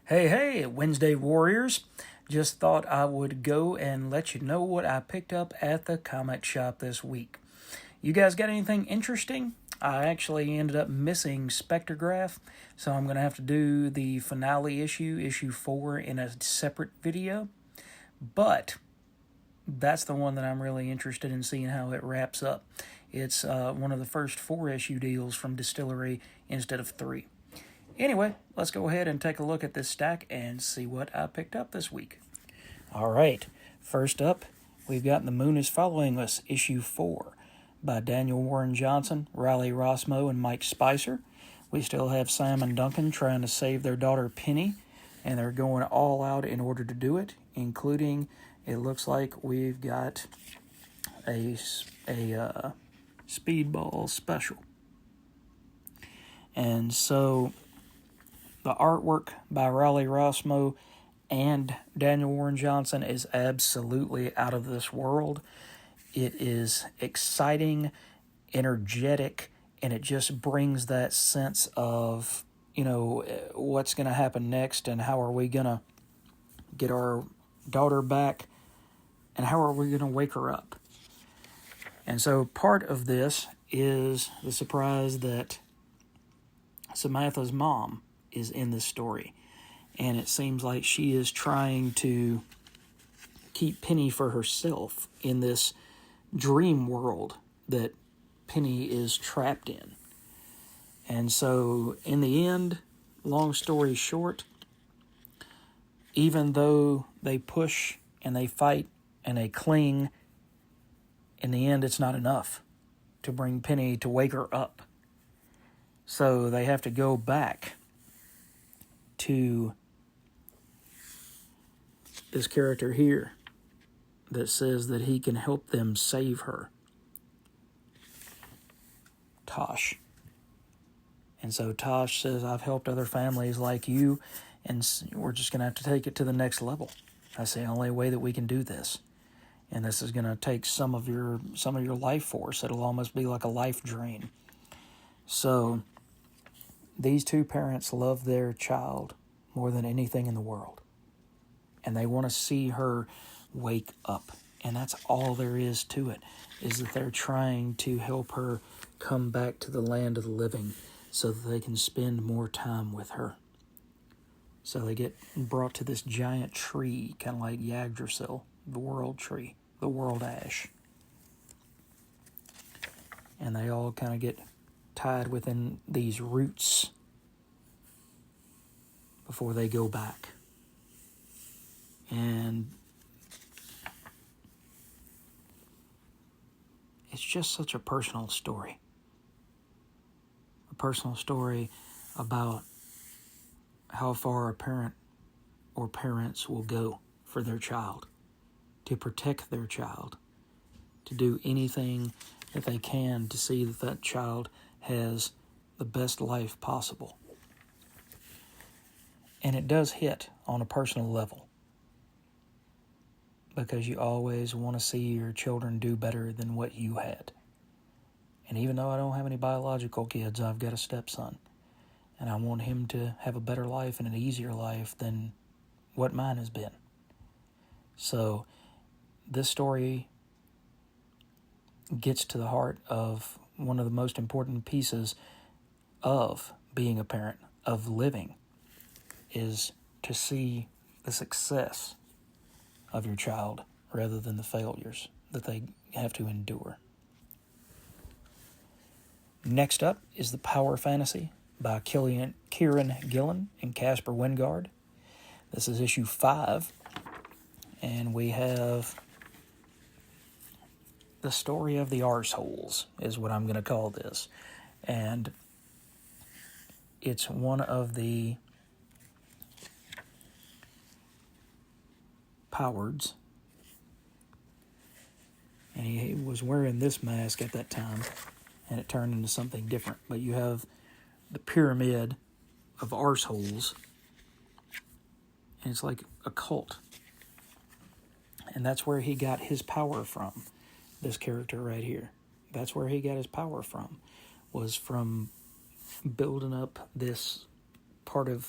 Hey, Wednesday Warriors. Just thought I would go and let you know what I picked up at the comic shop this week. You guys got anything interesting? I actually ended up missing Spectrograph, so I'm going to have to do the finale issue 4, in a separate video. But that's the one that I'm really interested in seeing how it wraps up. It's one of the first 4-issue deals from Distillery instead of 3. Anyway, let's go ahead and take a look at this stack and see what I picked up this week. All right, first up, we've got The Moon is Following Us, issue 4, by Daniel Warren Johnson, Riley Rossmo, and Mike Spicer. We still have Sam and Duncan trying to save their daughter Penny, and they're going all out in order to do it, including, it looks like we've got a speedball special. And so the artwork by Riley Rossmo and Daniel Warren Johnson is absolutely out of this world. It is exciting, energetic, and it just brings that sense of, what's going to happen next and how are we going to get our daughter back and how are we going to wake her up. And so part of this is the surprise that Samantha's mom is in this story, and it seems like she is trying to keep Penny for herself in this dream world that Penny is trapped in. And so in the end, long story short, even though they push and they fight and they cling, in the end it's not enough to bring Penny to wake her up. So they have to go back to this character here that says that he can help them save her, Tosh. And so Tosh says, I've helped other families like you, and we're just going to have to take it to the next level. That's the only way that we can do this. And this is going to take some of your life force. It'll almost be like a life drain. So these two parents love their child more than anything in the world. And they want to see her wake up. And that's all there is to it, is that they're trying to help her come back to the land of the living so that they can spend more time with her. So they get brought to this giant tree, kind of like Yggdrasil, the world tree, the world ash. And they all kind of get tied within these roots before they go back. And it's just such a personal story. A personal story about how far a parent or parents will go for their child, to protect their child, to do anything that they can to see that that child has the best life possible. And it does hit on a personal level, because you always want to see your children do better than what you had. And even though I don't have any biological kids, I've got a stepson, and I want him to have a better life and an easier life than what mine has been. So this story gets to the heart of one of the most important pieces of being a parent, of living, is to see the success of your child rather than the failures that they have to endure. Next up is The Power Fantasy by Kieran Gillen and Casper Wingard. This is issue 5, and we have the story of the arseholes, is what I'm going to call this. And it's one of the Powards, and he was wearing this mask at that time, and it turned into something different. But you have the pyramid of arseholes, and it's like a cult. And that's where he got his power from, this character right here. That's where he got his power from, was from building up this part of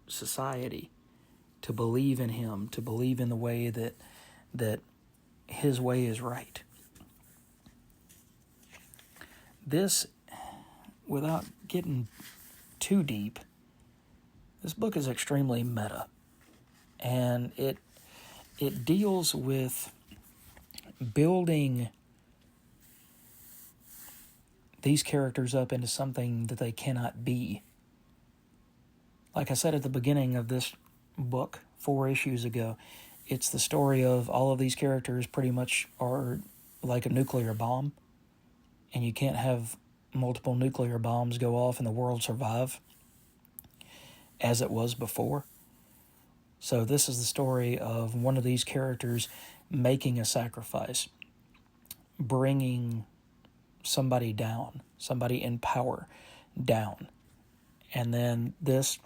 society to believe in him, to believe in the way that his way is right. This, without getting too deep, this book is extremely meta, and it deals with building these characters up into something that they cannot be. Like I said at the beginning of this book 4 issues ago, it's the story of all of these characters pretty much are like a nuclear bomb, and you can't have multiple nuclear bombs go off and the world survive as it was before. So this is the story of one of these characters making a sacrifice, bringing somebody down, somebody in power down. And then this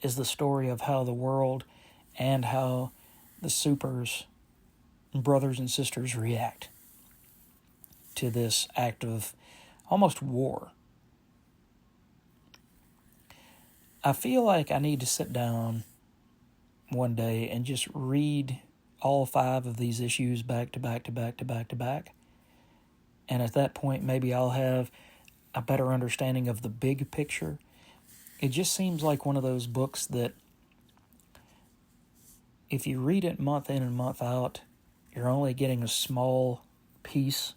is the story of how the world and how the supers, brothers and sisters, react to this act of almost war. I feel like I need to sit down one day and just read all 5 of these issues back to back to back to back to back. And at that point, maybe I'll have a better understanding of the big picture. It just seems like one of those books that if you read it month in and month out, you're only getting a small piece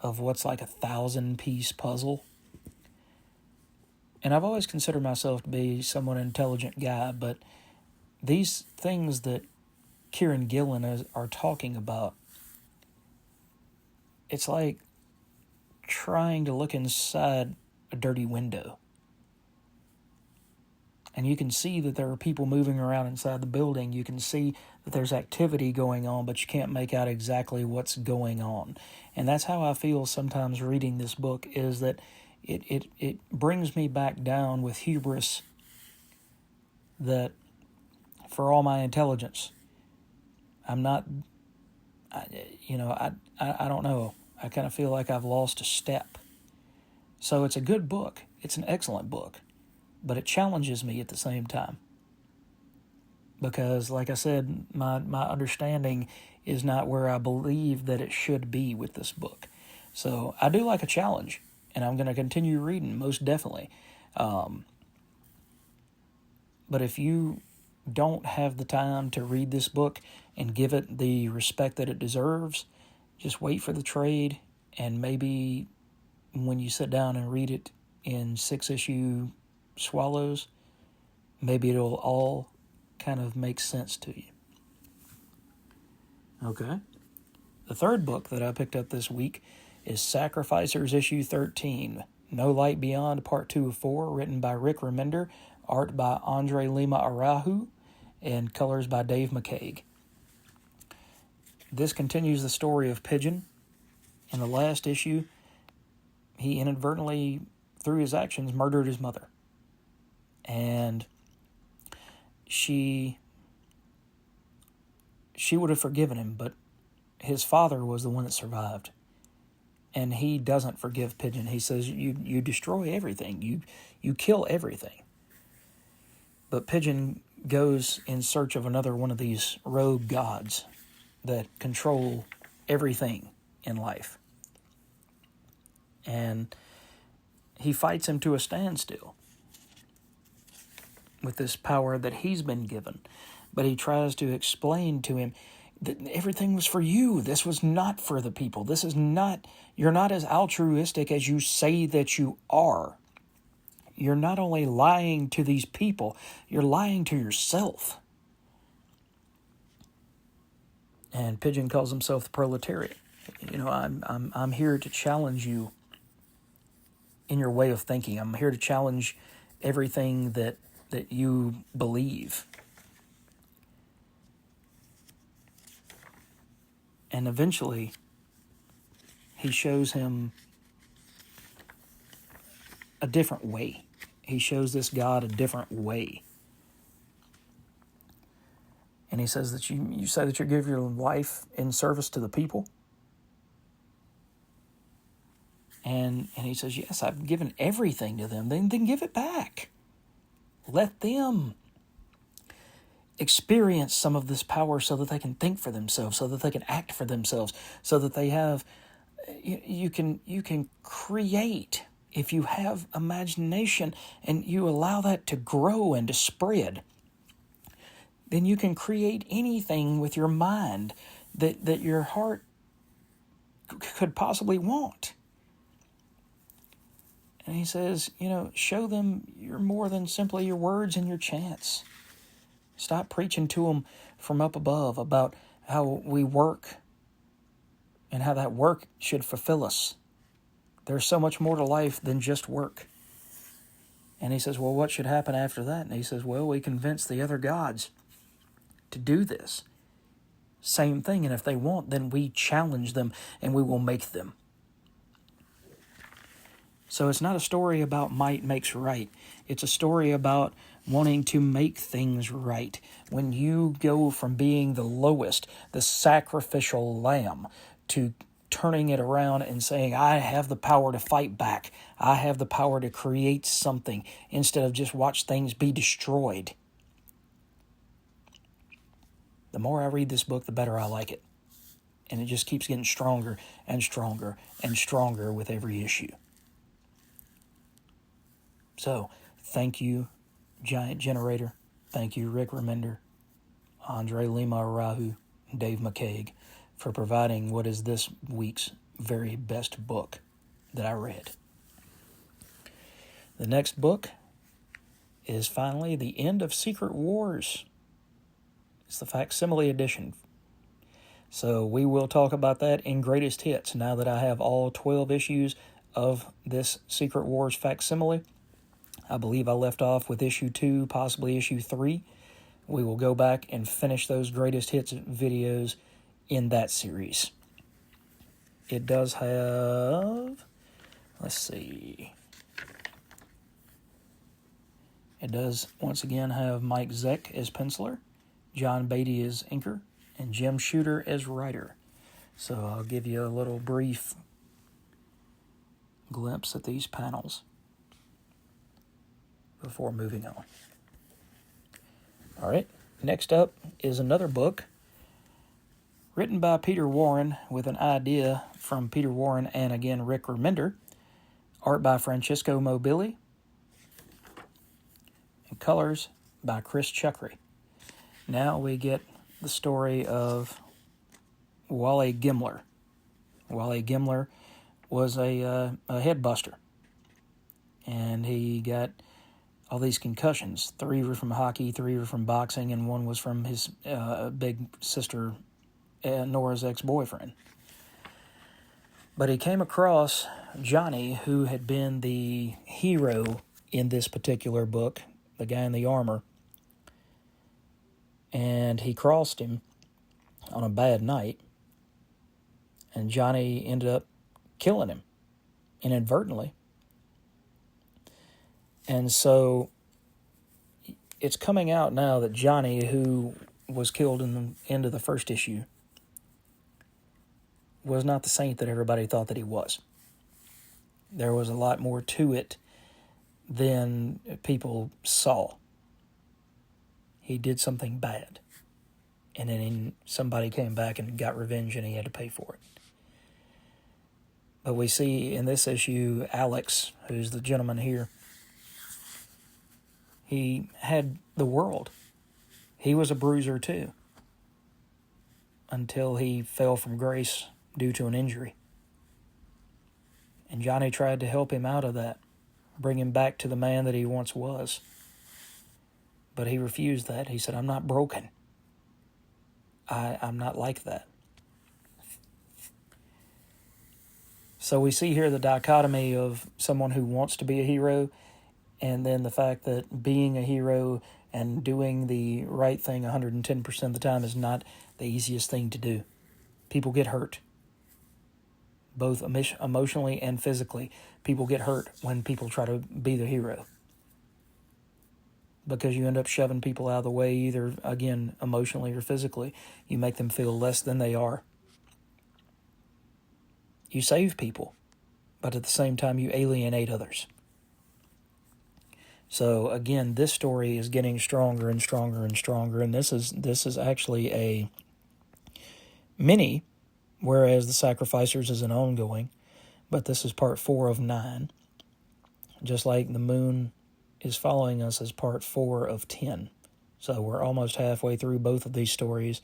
of what's like a 1,000-piece puzzle. And I've always considered myself to be somewhat an intelligent guy, but these things that Kieran Gillen are talking about, it's like trying to look inside a dirty window. And you can see that there are people moving around inside the building. You can see that there's activity going on, but you can't make out exactly what's going on. And that's how I feel sometimes reading this book, is that it brings me back down with hubris that for all my intelligence, I'm not, I don't know. I kind of feel like I've lost a step. So it's a good book. It's an excellent book. But it challenges me at the same time. Because, like I said, my understanding is not where I believe that it should be with this book. So I do like a challenge, and I'm going to continue reading, most definitely. But if you don't have the time to read this book and give it the respect that it deserves, just wait for the trade, and maybe when you sit down and read it in 6-issue swallows, maybe it'll all kind of make sense to you. Okay. The third book that I picked up this week is Sacrificers issue 13, No Light Beyond, part 2 of 4, written by Rick Remender, art by Andre Lima Araujo, and colors by Dave McCaig. This continues the story of Pigeon. In the last issue, he inadvertently, through his actions, murdered his mother. And she would have forgiven him, but his father was the one that survived. And he doesn't forgive Pigeon. He says, you destroy everything. You kill everything. But Pigeon goes in search of another one of these rogue gods that control everything in life. And he fights him to a standstill with this power that he's been given. But he tries to explain to him that everything was for you. This was not for the people. This is not, you're not as altruistic as you say that you are. You're not only lying to these people, you're lying to yourself. And Pigeon calls himself the proletariat. I'm here to challenge you in your way of thinking. I'm here to challenge everything that you believe. And eventually, he shows him a different way. He shows this God a different way. And he says that you say that you give your life in service to the people. And he says, yes, I've given everything to them. Then give it back. Let them experience some of this power so that they can think for themselves, so that they can act for themselves, so that they have, you can create. If you have imagination and you allow that to grow and to spread, then you can create anything with your mind that your heart could possibly want. And he says, show them you're more than simply your words and your chants. Stop preaching to them from up above about how we work and how that work should fulfill us. There's so much more to life than just work. And he says, well, what should happen after that? And he says, well, we convince the other gods to do this same thing. And if they won't, then we challenge them and we will make them. So it's not a story about might makes right. It's a story about wanting to make things right. When you go from being the lowest, the sacrificial lamb, to turning it around and saying, I have the power to fight back. I have the power to create something instead of just watch things be destroyed. The more I read this book, the better I like it. And it just keeps getting stronger and stronger and stronger with every issue. So, thank you, Giant Generator. Thank you, Rick Remender, Andre Lima Arahu, and Dave McCaig, for providing what is this week's very best book that I read. The next book is finally The End of Secret Wars. It's the facsimile edition. So we will talk about that in Greatest Hits now that I have all 12 issues of this Secret Wars facsimile. I believe I left off with issue 2, possibly issue 3. We will go back and finish those Greatest Hits videos in that series. It does have, let's see. It does, once again, have Mike Zeck as penciler, John Beatty as inker, and Jim Shooter as writer. So I'll give you a little brief glimpse at these panels before moving on. All right, next up is another book written by Peter Warren with an idea from Peter Warren and again Rick Remender, art by Francesco Mobili, and colors by Chris Chuckry. Now we get the story of Wally Gimler. Wally Gimler was a headbuster, and he got all these concussions. 3 were from hockey, 3 were from boxing, and 1 was from his big sister, Nora's ex-boyfriend. But he came across Johnny, who had been the hero in this particular book, the guy in the armor, and he crossed him on a bad night, and Johnny ended up killing him inadvertently. And so it's coming out now that Johnny, who was killed in the end of the first issue, was not the saint that everybody thought that he was. There was a lot more to it than people saw. He did something bad, and then somebody came back and got revenge, and he had to pay for it. But we see in this issue, Alex, who's the gentleman here, he had the world. He was a bruiser too, until he fell from grace due to an injury. And Johnny tried to help him out of that, bring him back to the man that he once was. But he refused that. He said, I'm not broken. I'm not like that. So we see here the dichotomy of someone who wants to be a hero, and then the fact that being a hero and doing the right thing 110% of the time is not the easiest thing to do. People get hurt, both emotionally and physically. People get hurt when people try to be the hero, because you end up shoving people out of the way, either, again, emotionally or physically. You make them feel less than they are. You save people, but at the same time you alienate others. So again, this story is getting stronger and stronger and stronger, and this is actually a mini, whereas the Sacrificers is an ongoing, but this is part 4 of 9. Just like the moon is following us as part 4 of 10. So we're almost halfway through both of these stories,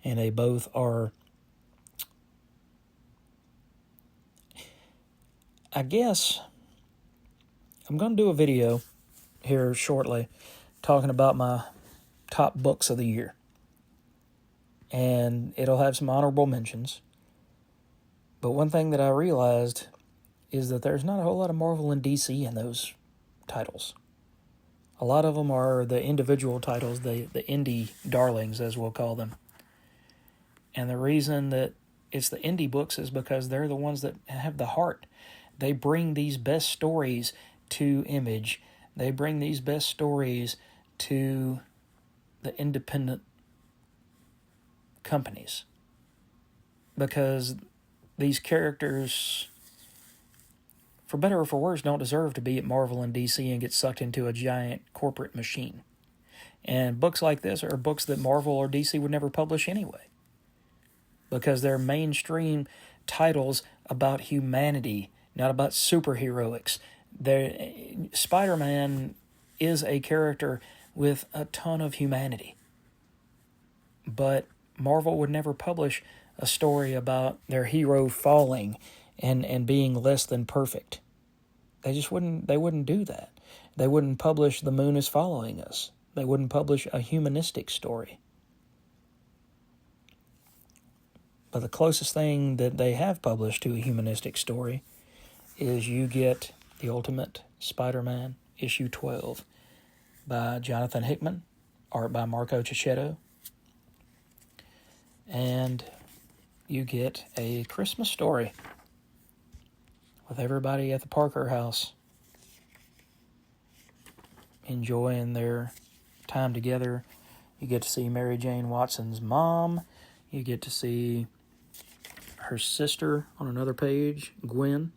and they both are, I guess, I'm going to do a video here shortly talking about my top books of the year. And it'll have some honorable mentions. But one thing that I realized is that there's not a whole lot of Marvel and DC in those titles. A lot of them are the individual titles, the indie darlings, as we'll call them. And the reason that it's the indie books is because they're the ones that have the heart. They bring these best stories to Image. They bring these best stories to the independent companies. Because these characters, for better or for worse, don't deserve to be at Marvel and DC and get sucked into a giant corporate machine. And books like this are books that Marvel or DC would never publish anyway, because they're mainstream titles about humanity, not about superheroics. Spider-Man is a character with a ton of humanity, but Marvel would never publish a story about their hero falling and being less than perfect. They wouldn't do that. They wouldn't publish The Moon is Following Us. They wouldn't publish a humanistic story. But the closest thing that they have published to a humanistic story is you get The Ultimate Spider-Man, issue 12, by Jonathan Hickman, art by Marco Checchetto, and you get A Christmas Story with everybody at the Parker house enjoying their time together. You get to see Mary Jane Watson's mom. You get to see her sister on another page, Gwen.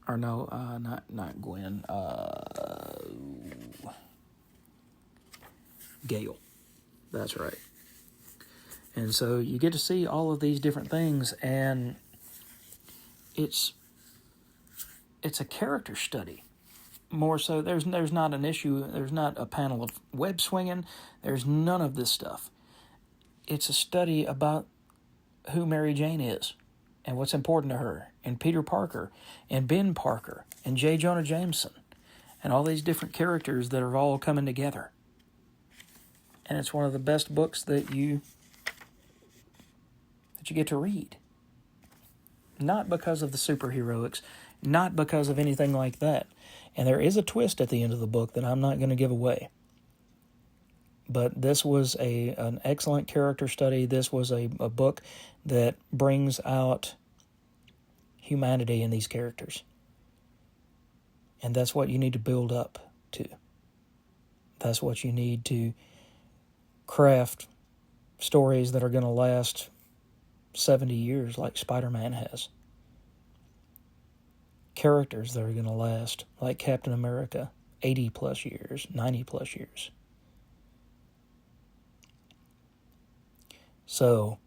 Or no, not Gwen. Gale. That's right. And so you get to see all of these different things, and it's a character study. More so, there's not an issue, there's not a panel of web swinging, there's none of this stuff. It's a study about who Mary Jane is and what's important to her, and Peter Parker, and Ben Parker, and J. Jonah Jameson, and all these different characters that are all coming together. And it's one of the best books that you get to read. Not because of the superheroics, not because of anything like that. And there is a twist at the end of the book that I'm not going to give away. But this was an excellent character study. This was a book that brings out humanity in these characters. And that's what you need to build up to. That's what you need to craft stories that are going to last 70 years like Spider-Man has. Characters that are going to last like Captain America 80 plus years, 90 plus years. So,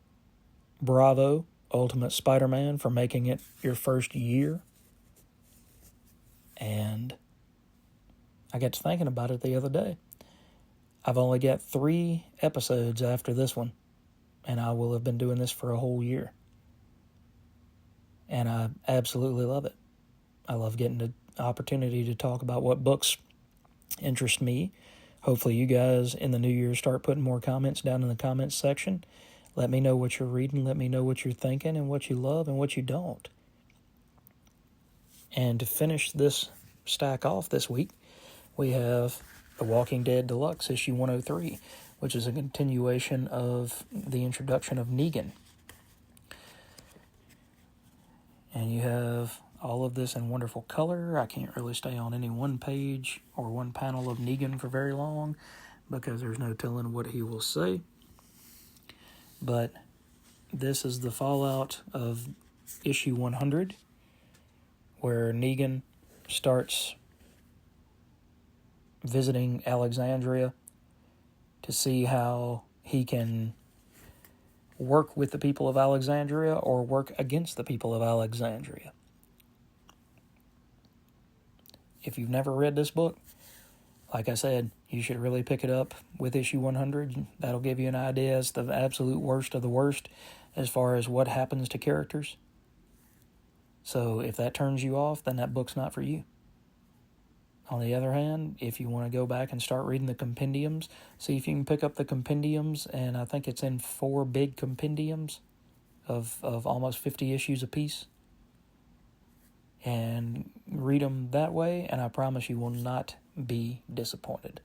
bravo, Ultimate Spider-Man, for making it your first year. And I got to thinking about it the other day. I've only got 3 episodes after this one, and I will have been doing this for a whole year. And I absolutely love it. I love getting the opportunity to talk about what books interest me. Hopefully you guys in the new year start putting more comments down in the comments section. Let me know what you're reading. Let me know what you're thinking and what you love and what you don't. And to finish this stack off this week, we have The Walking Dead Deluxe, issue 103, which is a continuation of the introduction of Negan. And you have all of this in wonderful color. I can't really stay on any one page or one panel of Negan for very long because there's no telling what he will say. But this is the fallout of issue 100, where Negan starts visiting Alexandria to see how he can work with the people of Alexandria or work against the people of Alexandria. If you've never read this book, like I said, you should really pick it up with issue 100. That'll give you an idea as the absolute worst of the worst as far as what happens to characters. So if that turns you off, then that book's not for you. On the other hand, if you want to go back and start reading the compendiums, see if you can pick up the compendiums, and I think it's in 4 big compendiums of almost 50 issues apiece, and read them that way, and I promise you will not be disappointed.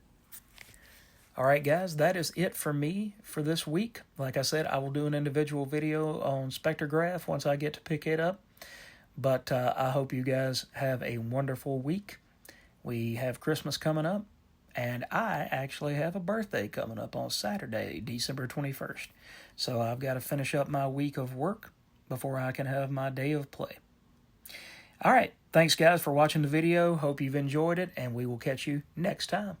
All right, guys, that is it for me for this week. Like I said, I will do an individual video on Spectrograph once I get to pick it up, but I hope you guys have a wonderful week. We have Christmas coming up, and I actually have a birthday coming up on Saturday, December 21st. So I've got to finish up my week of work before I can have my day of play. All right, thanks guys for watching the video. Hope you've enjoyed it, and we will catch you next time.